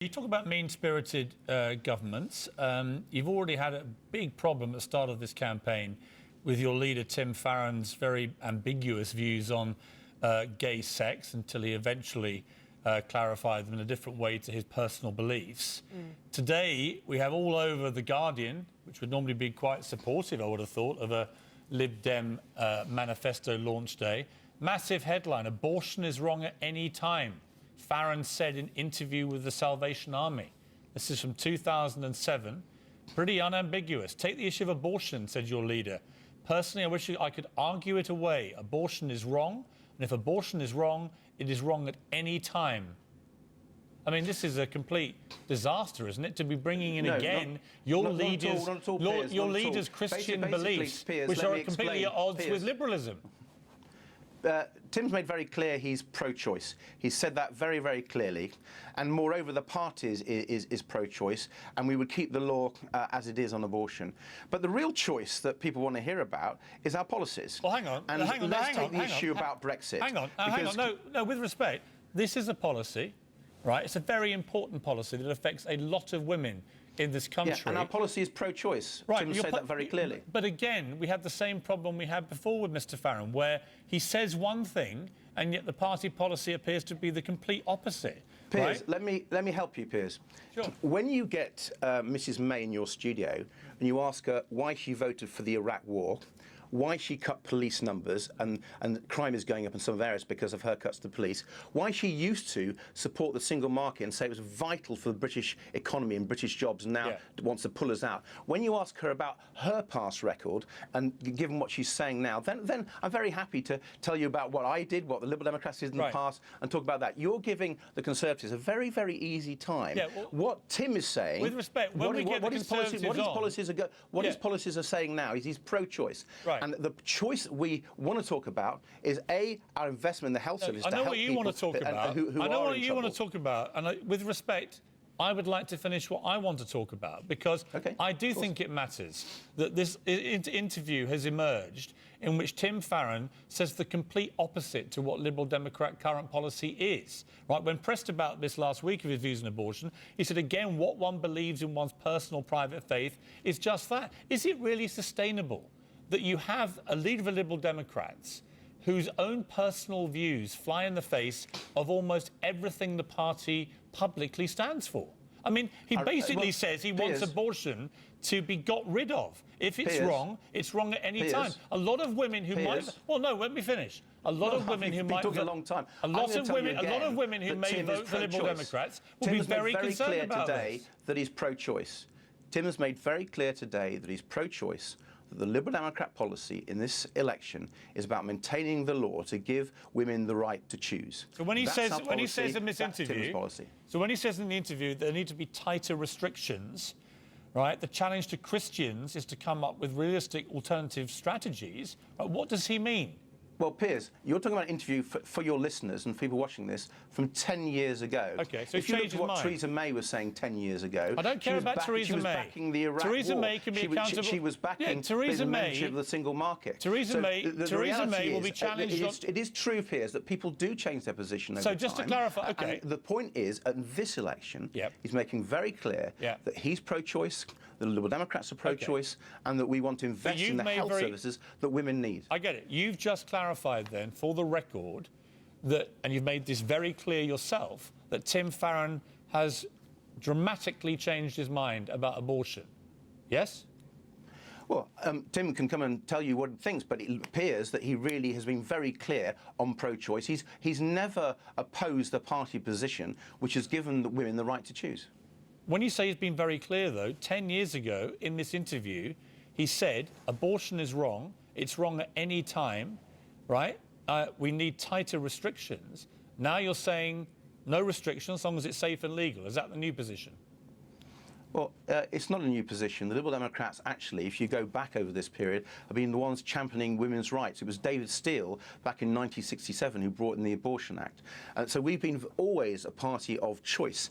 You talk about mean-spirited governments. You've already had a big problem at the start of this campaign with your leader, Tim Farron's very ambiguous views on gay sex until he eventually clarified them in a different way to his personal beliefs. Today, we have all over The Guardian, which would normally be quite supportive, I would have thought, of a Lib Dem manifesto launch day. Massive headline, abortion is wrong at any time. Farron said in interview with the Salvation Army. This is from 2007. Pretty unambiguous. Take the issue of abortion, said your leader. Personally, I wish I could argue it away. Abortion is wrong, and if abortion is wrong, it is wrong at any time. I mean, this is a complete disaster, isn't it? To be bringing in your leader's Christian beliefs, which are completely at odds with liberalism. Tim's made very clear he's pro-choice. He's said that very, very clearly. And moreover, the party is pro-choice, and we would keep the law as it is on abortion. But the real choice that people want to hear about is our policies. Well, hang on. And let's take the issue about Brexit. Hang on. No, with respect, this is a policy, right? It's a very important policy that affects a lot of women in this country. Yeah, and our policy is pro-choice. Right, Tim said that very clearly. But again, we have the same problem we had before with Mr. Farron, where he says one thing, and yet the party policy appears to be the complete opposite. Piers, right? let me help you, Piers. Sure. When you get Mrs. May in your studio and you ask her why she voted for the Iraq War, why she cut police numbers and crime is going up in some areas because of her cuts to police, why she used to support the single market and say it was vital for the British economy and British jobs and now wants to pull us out. When you ask her about her past record and given what she's saying now, then I'm very happy to tell you about what I did, what the Liberal Democrats did in the past and talk about that. You're giving the Conservatives a very, very easy time. Yeah, well, what Tim is saying... With respect, when we get the Conservatives what his policies are saying now is he's pro-choice. Right. And the choice we want to talk about is our investment in the health service. I know what you want to talk about. I know what you want to talk about. And with respect, I would like to finish what I want to talk about, because I do think it matters that this interview has emerged in which Tim Farron says the complete opposite to what Liberal Democrat current policy is. Right? When pressed about this last week of his views on abortion, he said, again, what one believes in one's personal private faith is just that. Is it really sustainable that you have a leader of the Liberal Democrats whose own personal views fly in the face of almost everything the party publicly stands for? I mean, he basically says he wants abortion to be got rid of. If it's wrong at any time. A lot of women who might... Well, no, let me finish. A lot of women who might... a long time. A lot of women who may vote for Liberal Democrats will be very concerned about this. That he's pro-choice. Tim has made very clear today that he's pro-choice, that the Liberal Democrat policy in this election is about maintaining the law to give women the right to choose. So when he says in this interview, so when he says in the interview there need to be tighter restrictions, right? The challenge to Christians is to come up with realistic alternative strategies. What does he mean? Well, Piers, you're talking about an interview for your listeners and people watching this from 10 years ago. OK, so if you looked at what Theresa May was saying 10 years ago... I don't care about Theresa May. She was backing the Iraq War. Theresa May can be accountable. She was backing the membership of the single market. Theresa May will be challenged... It is true, Piers, that people do change their position over time. So just to clarify, OK. And the point is, at this election, he's making very clear that he's pro-choice, the Liberal Democrats are pro-choice, and that we want to invest in the health services that women need. I get it. You've just clarified then, for the record, that, and you've made this very clear yourself, that Tim Farron has dramatically changed his mind about abortion. Yes? Well, Tim can come and tell you what he thinks, but it appears that he really has been very clear on pro-choice. He's never opposed the party position, which has given the women the right to choose. When you say he's been very clear, though, 10 years ago in this interview, he said abortion is wrong, it's wrong at any time, right? We need tighter restrictions. Now you're saying no restrictions as long as it's safe and legal. Is that the new position? Well, it's not a new position. The Liberal Democrats, actually, if you go back over this period, have been the ones championing women's rights. It was David Steele back in 1967 who brought in the Abortion Act. So we've been always a party of choice.